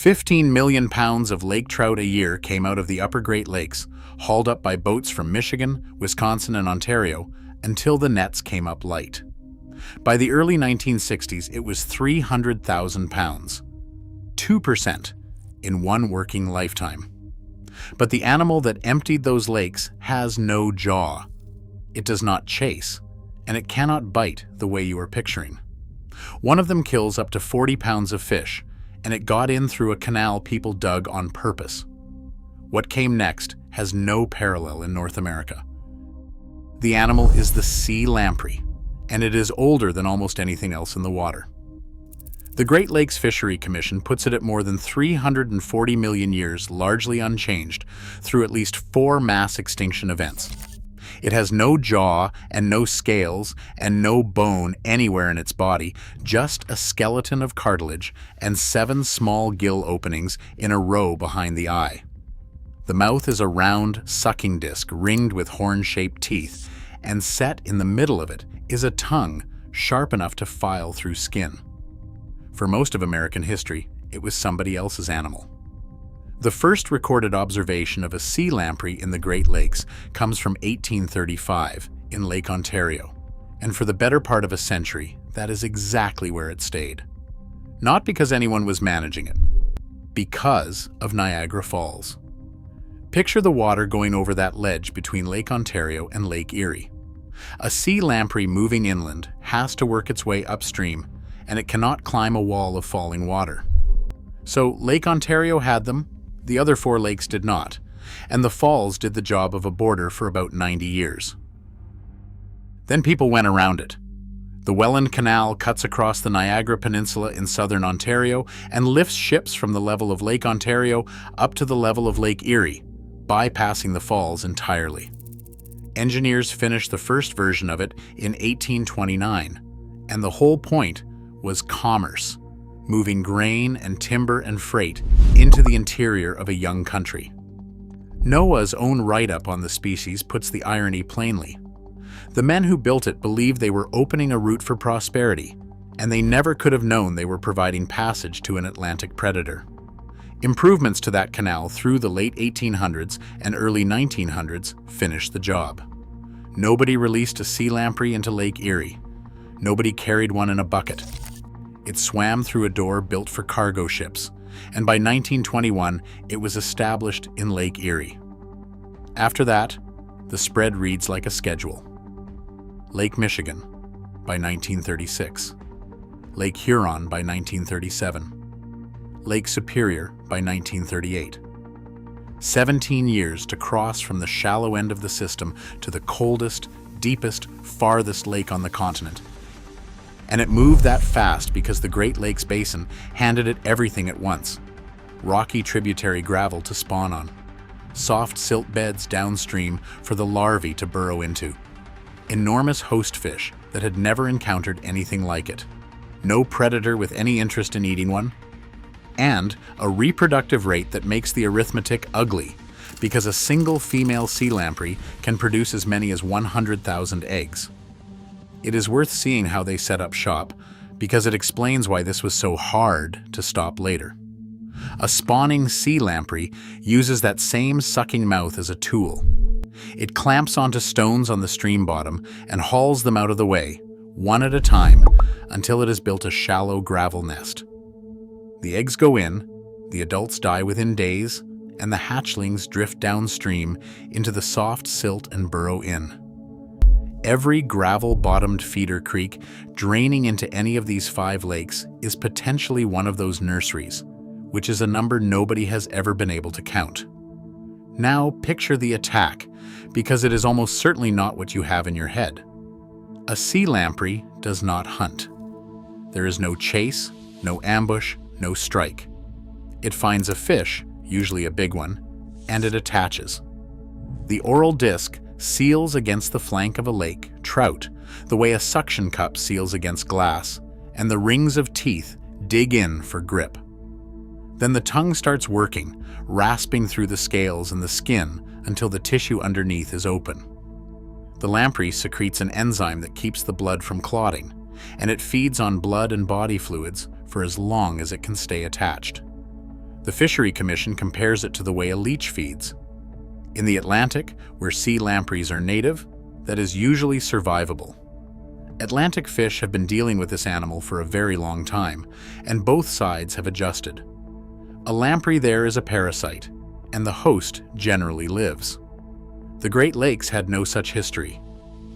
15 million pounds of lake trout a year came out of the upper Great Lakes, hauled up by boats from Michigan, Wisconsin, and Ontario, until the nets came up light. By the early 1960s, it was 300,000 pounds, 2% in one working lifetime. But the animal that emptied those lakes has no jaw. It does not chase, and it cannot bite the way you are picturing. One of them kills up to 40 pounds of fish, and it got in through a canal people dug on purpose. What came next has no parallel in North America. The animal is the sea lamprey, and it is older than almost anything else in the water. The Great Lakes Fishery Commission puts it at more than 340 million years largely unchanged through at least 4 mass extinction events. It has no jaw and no scales and no bone anywhere in its body, just a skeleton of cartilage and 7 small gill openings in a row behind the eye. The mouth is a round, sucking disc ringed with horn-shaped teeth, and set in the middle of it is a tongue sharp enough to file through skin. For most of American history, it was somebody else's animal. The first recorded observation of a sea lamprey in the Great Lakes comes from 1835 in Lake Ontario, and for the better part of a century, that is exactly where it stayed. Not because anyone was managing it, because of Niagara Falls. Picture the water going over that ledge between Lake Ontario and Lake Erie. A sea lamprey moving inland has to work its way upstream, and it cannot climb a wall of falling water. So Lake Ontario had them, the other 4 lakes did not, and the falls did the job of a border for about 90 years. Then people went around it. The Welland Canal cuts across the Niagara Peninsula in southern Ontario and lifts ships from the level of Lake Ontario up to the level of Lake Erie, bypassing the falls entirely. Engineers finished the first version of it in 1829, and the whole point was commerce, moving grain and timber and freight into the interior of a young country. NOAA's own write-up on the species puts the irony plainly. The men who built it believed they were opening a route for prosperity, and they never could have known they were providing passage to an Atlantic predator. Improvements to that canal through the late 1800s and early 1900s finished the job. Nobody released a sea lamprey into Lake Erie. Nobody carried one in a bucket. It swam through a door built for cargo ships, and by 1921, it was established in Lake Erie. After that, the spread reads like a schedule. Lake Michigan by 1936, Lake Huron by 1937, Lake Superior by 1938. 17 years to cross from the shallow end of the system to the coldest, deepest, farthest lake on the continent. And it moved that fast because the Great Lakes Basin handed it everything at once. Rocky tributary gravel to spawn on, soft silt beds downstream for the larvae to burrow into, enormous host fish that had never encountered anything like it, no predator with any interest in eating one, and a reproductive rate that makes the arithmetic ugly because a single female sea lamprey can produce as many as 100,000 eggs. It is worth seeing how they set up shop, because it explains why this was so hard to stop later. A spawning sea lamprey uses that same sucking mouth as a tool. It clamps onto stones on the stream bottom and hauls them out of the way, one at a time, until it has built a shallow gravel nest. The eggs go in, the adults die within days, and the hatchlings drift downstream into the soft silt and burrow in. Every gravel-bottomed feeder creek draining into any of these 5 lakes is potentially one of those nurseries, which is a number nobody has ever been able to count. Now picture the attack, because it is almost certainly not what you have in your head. A sea lamprey does not hunt. There is no chase, no ambush, no strike. It finds a fish, usually a big one, and it attaches. The oral disc seals against the flank of a lake, trout, the way a suction cup seals against glass, and the rings of teeth dig in for grip. Then the tongue starts working, rasping through the scales and the skin until the tissue underneath is open. The lamprey secretes an enzyme that keeps the blood from clotting, and it feeds on blood and body fluids for as long as it can stay attached. The Fishery Commission compares it to the way a leech feeds. In the Atlantic, where sea lampreys are native, that is usually survivable. Atlantic fish have been dealing with this animal for a very long time, and both sides have adjusted. A lamprey there is a parasite, and the host generally lives. The Great Lakes had no such history.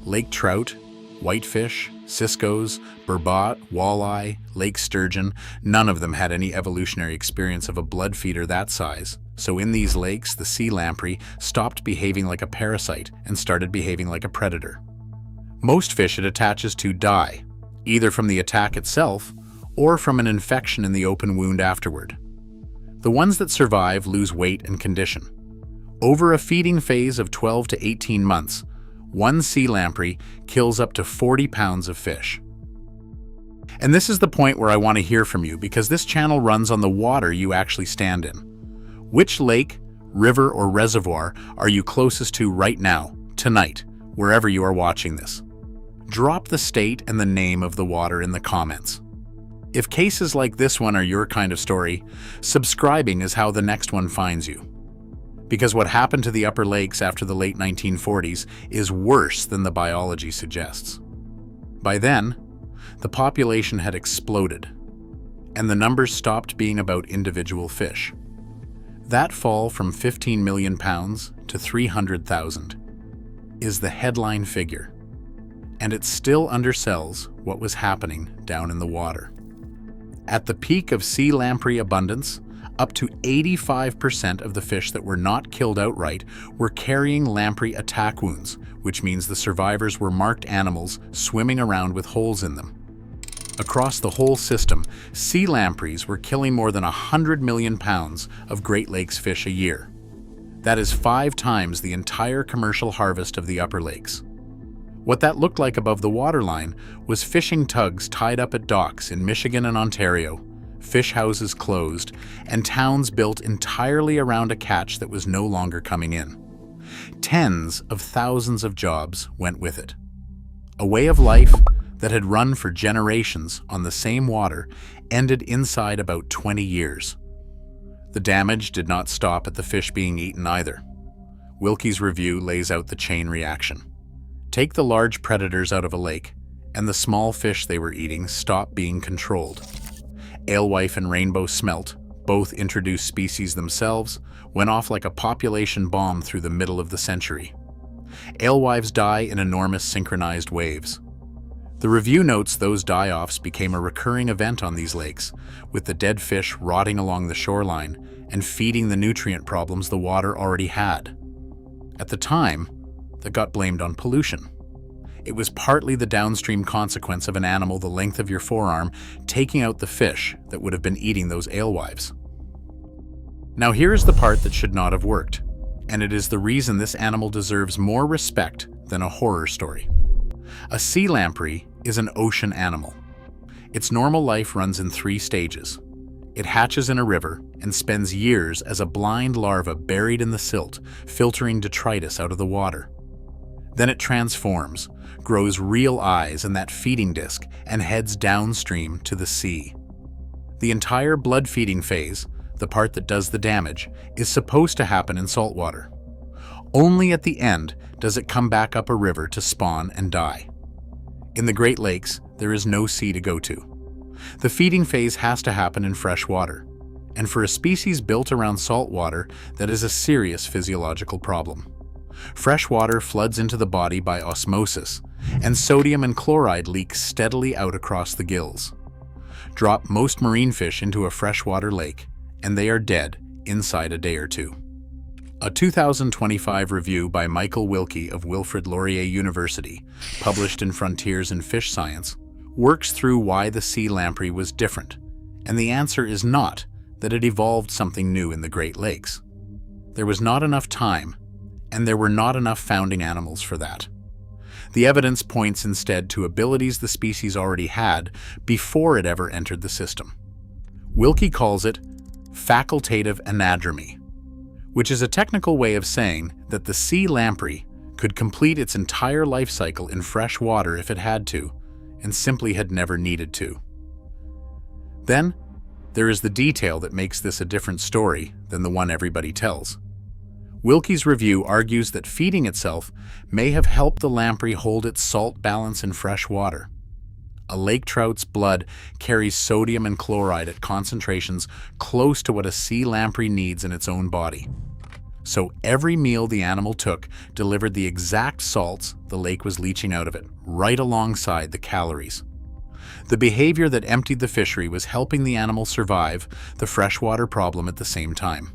Lake trout, whitefish, ciscos, burbot, walleye, lake sturgeon, none of them had any evolutionary experience of a blood feeder that size. So in these lakes, the sea lamprey stopped behaving like a parasite and started behaving like a predator. Most fish it attaches to die, either from the attack itself or from an infection in the open wound afterward. The ones that survive lose weight and condition. Over a feeding phase of 12 to 18 months, one sea lamprey kills up to 40 pounds of fish. And this is the point where I want to hear from you, because this channel runs on the water you actually stand in. Which lake, river, or reservoir are you closest to right now, tonight, wherever you are watching this? Drop the state and the name of the water in the comments. If cases like this one are your kind of story, subscribing is how the next one finds you. Because what happened to the upper lakes after the late 1940s is worse than the biology suggests. By then, the population had exploded, and the numbers stopped being about individual fish. That fall from 15 million pounds to 300,000 is the headline figure, and it still undersells what was happening down in the water. At the peak of sea lamprey abundance, up to 85% of the fish that were not killed outright were carrying lamprey attack wounds, which means the survivors were marked animals swimming around with holes in them. Across the whole system, sea lampreys were killing more than 100 million pounds of Great Lakes fish a year. That is 5 times the entire commercial harvest of the upper lakes. What that looked like above the waterline was fishing tugs tied up at docks in Michigan and Ontario, fish houses closed, and towns built entirely around a catch that was no longer coming in. Tens of thousands of jobs went with it. A way of life that had run for generations on the same water ended inside about 20 years. The damage did not stop at the fish being eaten either. Wilkie's review lays out the chain reaction. Take the large predators out of a lake, and the small fish they were eating stop being controlled. Alewife and rainbow smelt, both introduced species themselves, went off like a population bomb through the middle of the century. Alewives die in enormous synchronized waves. The review notes those die-offs became a recurring event on these lakes, with the dead fish rotting along the shoreline and feeding the nutrient problems the water already had. At the time, that got blamed on pollution. It was partly the downstream consequence of an animal the length of your forearm taking out the fish that would have been eating those alewives. Now here is the part that should not have worked, and it is the reason this animal deserves more respect than a horror story. A sea lamprey is an ocean animal. Its normal life runs in 3 stages. It hatches in a river and spends years as a blind larva buried in the silt, filtering detritus out of the water. Then it transforms, grows real eyes and that feeding disc, and heads downstream to the sea. The entire blood feeding phase, the part that does the damage, is supposed to happen in saltwater. Only at the end does it come back up a river to spawn and die. In the Great Lakes, there is no sea to go to. The feeding phase has to happen in fresh water, and for a species built around salt water, that is a serious physiological problem. Fresh water floods into the body by osmosis, and sodium and chloride leak steadily out across the gills. Drop most marine fish into a freshwater lake, and they are dead inside a day or 2. A 2025 review by Michael Wilkie of Wilfrid Laurier University, published in Frontiers in Fish Science, works through why the sea lamprey was different, and the answer is not that it evolved something new in the Great Lakes. There was not enough time, and there were not enough founding animals for that. The evidence points instead to abilities the species already had before it ever entered the system. Wilkie calls it facultative anadromy, which is a technical way of saying that the sea lamprey could complete its entire life cycle in fresh water if it had to, and simply had never needed to. Then, There is the detail that makes this a different story than the one everybody tells. Wilkie's review argues that feeding itself may have helped the lamprey hold its salt balance in fresh water. A lake trout's blood carries sodium and chloride at concentrations close to what a sea lamprey needs in its own body. So every meal the animal took delivered the exact salts the lake was leaching out of it, right alongside the calories. The behavior that emptied the fishery was helping the animal survive the freshwater problem at the same time.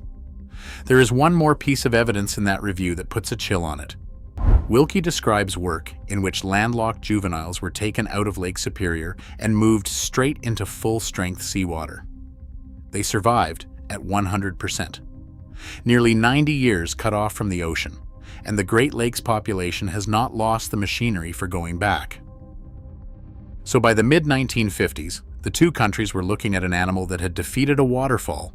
There is one more piece of evidence in that review that puts a chill on it. Wilkie describes work in which landlocked juveniles were taken out of Lake Superior and moved straight into full-strength seawater. They survived at 100%. Nearly 90 years cut off from the ocean, and the Great Lakes population has not lost the machinery for going back. So by the mid-1950s, the two countries were looking at an animal that had defeated a waterfall,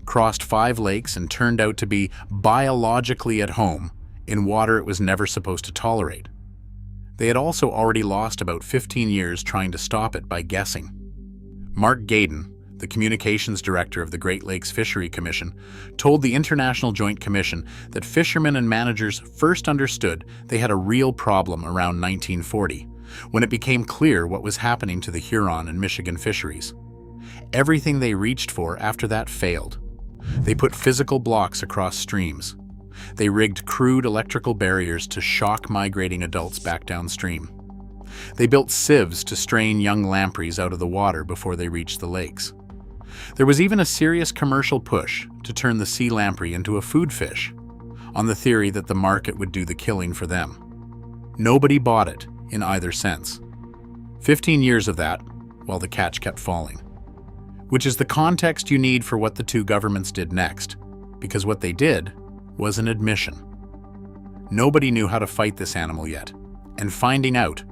crossed 5 lakes, and turned out to be biologically at home in water it was never supposed to tolerate. They had also already lost about 15 years trying to stop it by guessing. Mark Gaydon, the communications director of the Great Lakes Fishery Commission, told the International Joint Commission that fishermen and managers first understood they had a real problem around 1940, when it became clear what was happening to the Huron and Michigan fisheries. Everything they reached for after that failed. They put physical blocks across streams. They rigged crude electrical barriers to shock migrating adults back downstream. They built sieves to strain young lampreys out of the water before they reached the lakes. There was even a serious commercial push to turn the sea lamprey into a food fish, on the theory that the market would do the killing for them. Nobody bought it in either sense. 15 years of that, while the catch kept falling. Which is the context you need for what the two governments did next, because what they did was an admission. Nobody knew how to fight this animal yet, and finding out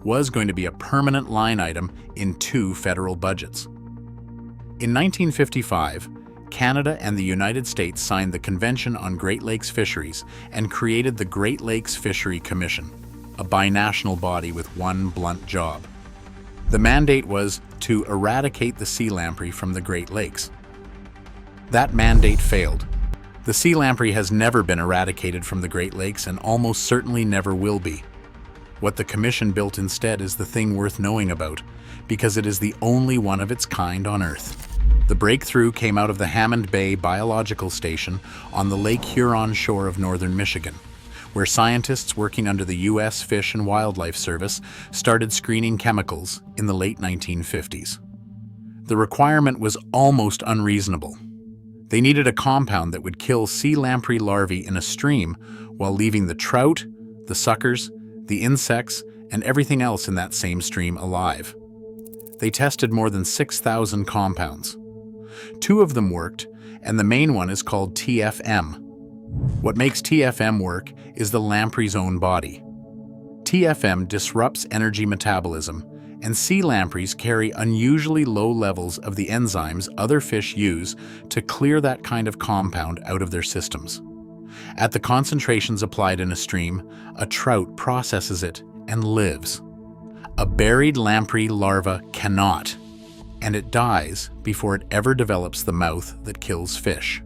was going to be a permanent line item in 2 federal budgets. In 1955, Canada and the United States signed the Convention on Great Lakes Fisheries and created the Great Lakes Fishery Commission, a binational body with one blunt job. The mandate was to eradicate the sea lamprey from the Great Lakes. That mandate failed. The sea lamprey has never been eradicated from the Great Lakes and almost certainly never will be. What the commission built instead is the thing worth knowing about, because it is the only one of its kind on Earth. The breakthrough came out of the Hammond Bay Biological Station on the Lake Huron shore of northern Michigan, where scientists working under the U.S. Fish and Wildlife Service started screening chemicals in the late 1950s. The requirement was almost unreasonable. They needed a compound that would kill sea lamprey larvae in a stream while leaving the trout, the suckers, the insects, and everything else in that same stream alive. They tested more than 6,000 compounds. 2 of them worked, and the main one is called TFM. What makes TFM work is the lamprey's own body. TFM disrupts energy metabolism, and sea lampreys carry unusually low levels of the enzymes other fish use to clear that kind of compound out of their systems. At the concentrations applied in a stream, a trout processes it and lives. A buried lamprey larva cannot, and it dies before it ever develops the mouth that kills fish.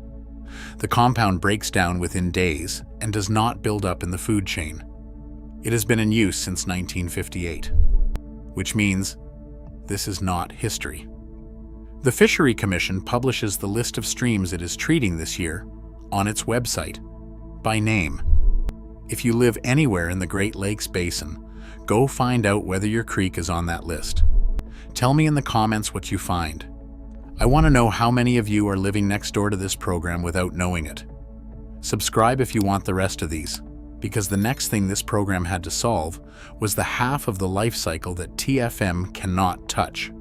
The compound breaks down within days and does not build up in the food chain. It has been in use since 1958, which means this is not history. The Fishery Commission publishes the list of streams it is treating this year on its website, by name. If you live anywhere in the Great Lakes Basin, go find out whether your creek is on that list. Tell me in the comments what you find. I want to know how many of you are living next door to this program without knowing it. Subscribe if you want the rest of these, because the next thing this program had to solve was the half of the life cycle that TFM cannot touch.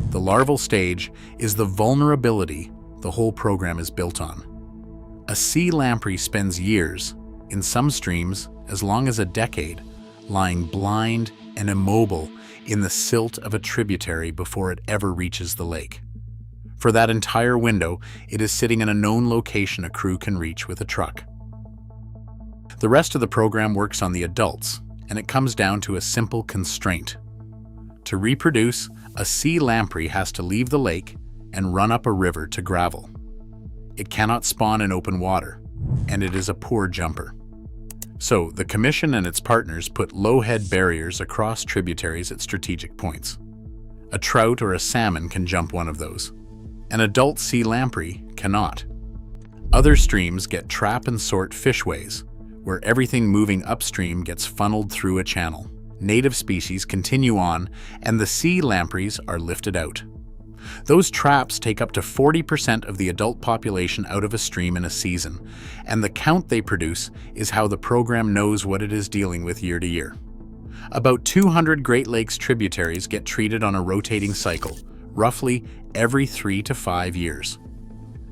The larval stage is the vulnerability the whole program is built on. A sea lamprey spends years, in some streams as long as a decade, lying blind and immobile in the silt of a tributary before it ever reaches the lake. For that entire window, it is sitting in a known location a crew can reach with a truck. The rest of the program works on the adults, and it comes down to a simple constraint. To reproduce, a sea lamprey has to leave the lake and run up a river to gravel. It cannot spawn in open water, and it is a poor jumper. So, the Commission and its partners put low-head barriers across tributaries at strategic points. A trout or a salmon can jump one of those. An adult sea lamprey cannot. Other streams get trap and sort fishways, where everything moving upstream gets funneled through a channel. Native species continue on, and the sea lampreys are lifted out. Those traps take up to 40% of the adult population out of a stream in a season, and the count they produce is how the program knows what it is dealing with year to year. About 200 Great Lakes tributaries get treated on a rotating cycle, roughly every 3 to 5 years.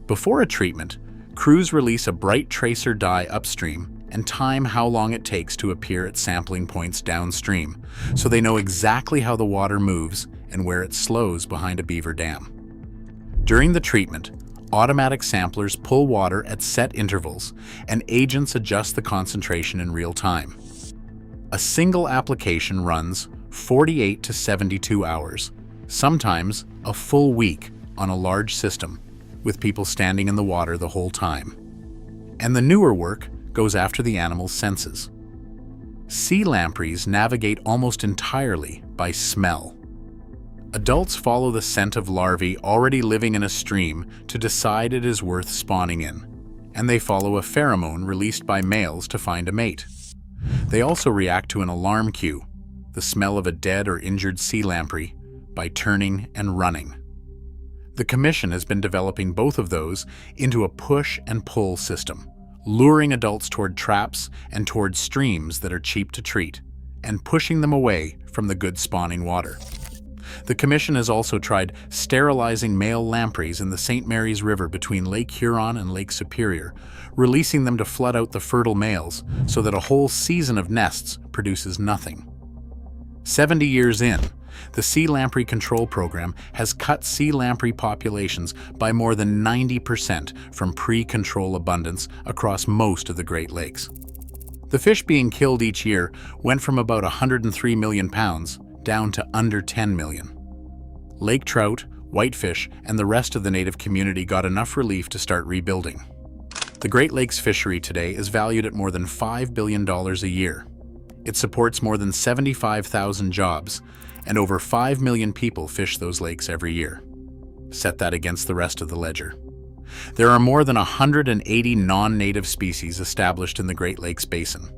Before a treatment, crews release a bright tracer dye upstream and time how long it takes to appear at sampling points downstream, so they know exactly how the water moves and where it slows behind a beaver dam. During the treatment, automatic samplers pull water at set intervals, and agents adjust the concentration in real time. A single application runs 48 to 72 hours, sometimes a full week on a large system, with people standing in the water the whole time. And the newer work goes after the animal's senses. Sea lampreys navigate almost entirely by smell. Adults follow the scent of larvae already living in a stream to decide it is worth spawning in, and they follow a pheromone released by males to find a mate. They also react to an alarm cue, the smell of a dead or injured sea lamprey, by turning and running. The Commission has been developing both of those into a push and pull system, luring adults toward traps and toward streams that are cheap to treat, and pushing them away from the good spawning water. The Commission has also tried sterilizing male lampreys in the St. Mary's River between Lake Huron and Lake Superior, releasing them to flood out the fertile males so that a whole season of nests produces nothing. 70 years in, the Sea Lamprey Control Program has cut sea lamprey populations by more than 90% from pre-control abundance across most of the Great Lakes. The fish being killed each year went from about 103 million pounds down to under 10 million. Lake trout, whitefish, and the rest of the native community got enough relief to start rebuilding. The Great Lakes fishery today is valued at more than $5 billion a year. It supports more than 75,000 jobs, and over 5 million people fish those lakes every year. Set that against the rest of the ledger. There are more than 180 non-native species established in the Great Lakes Basin.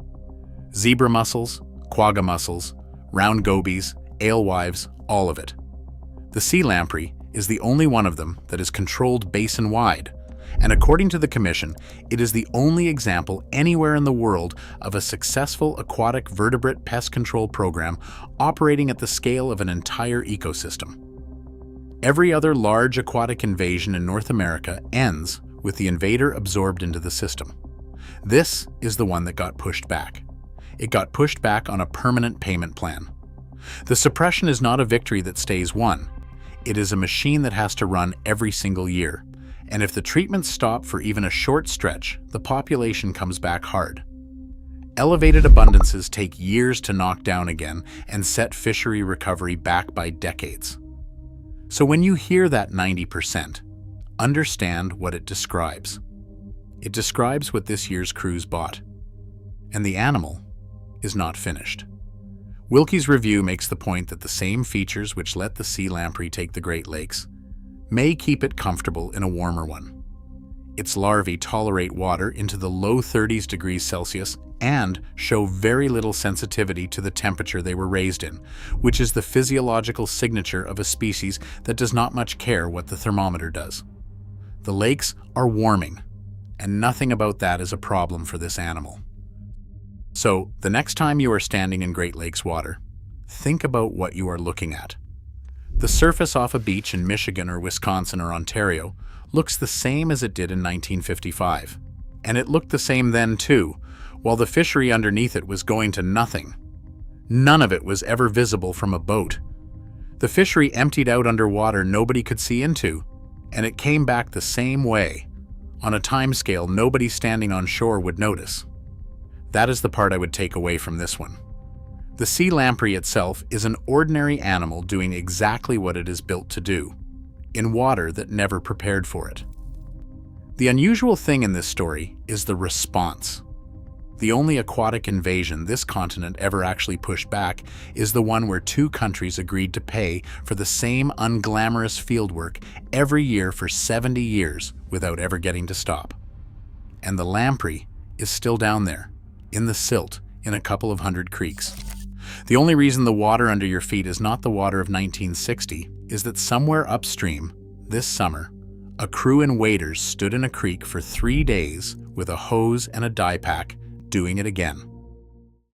Zebra mussels, quagga mussels, round gobies, alewives, all of it. The sea lamprey is the only one of them that is controlled basin-wide, and according to the Commission, it is the only example anywhere in the world of a successful aquatic vertebrate pest control program operating at the scale of an entire ecosystem. Every other large aquatic invasion in North America ends with the invader absorbed into the system. This is the one that got pushed back. It got pushed back on a permanent payment plan. The suppression is not a victory that stays won. It is a machine that has to run every single year. And if the treatments stop for even a short stretch, the population comes back hard. Elevated abundances take years to knock down again and set fishery recovery back by decades. So when you hear that 90%, understand what it describes. It describes what this year's cruise bought. And the animal is not finished. Wilkie's review makes the point that the same features which let the sea lamprey take the Great Lakes may keep it comfortable in a warmer one. Its larvae tolerate water into the low 30s degrees Celsius and show very little sensitivity to the temperature they were raised in, which is the physiological signature of a species that does not much care what the thermometer does. The lakes are warming, and nothing about that is a problem for this animal. So, the next time you are standing in Great Lakes water, think about what you are looking at. The surface off a beach in Michigan or Wisconsin or Ontario looks the same as it did in 1955. And it looked the same then too, while the fishery underneath it was going to nothing. None of it was ever visible from a boat. The fishery emptied out underwater nobody could see into, and it came back the same way, on a timescale nobody standing on shore would notice. That is the part I would take away from this one. The sea lamprey itself is an ordinary animal doing exactly what it is built to do. in water that never prepared for it. The unusual thing in this story is the response. The only aquatic invasion this continent ever actually pushed back is the one where two countries agreed to pay for the same unglamorous fieldwork every year for 70 years without ever getting to stop. And the lamprey is still down there, in the silt, in a couple of hundred creeks. The only reason the water under your feet is not the water of 1960 is that somewhere upstream, this summer, a crew and waders stood in a creek for 3 days with a hose and a dye pack, doing it again.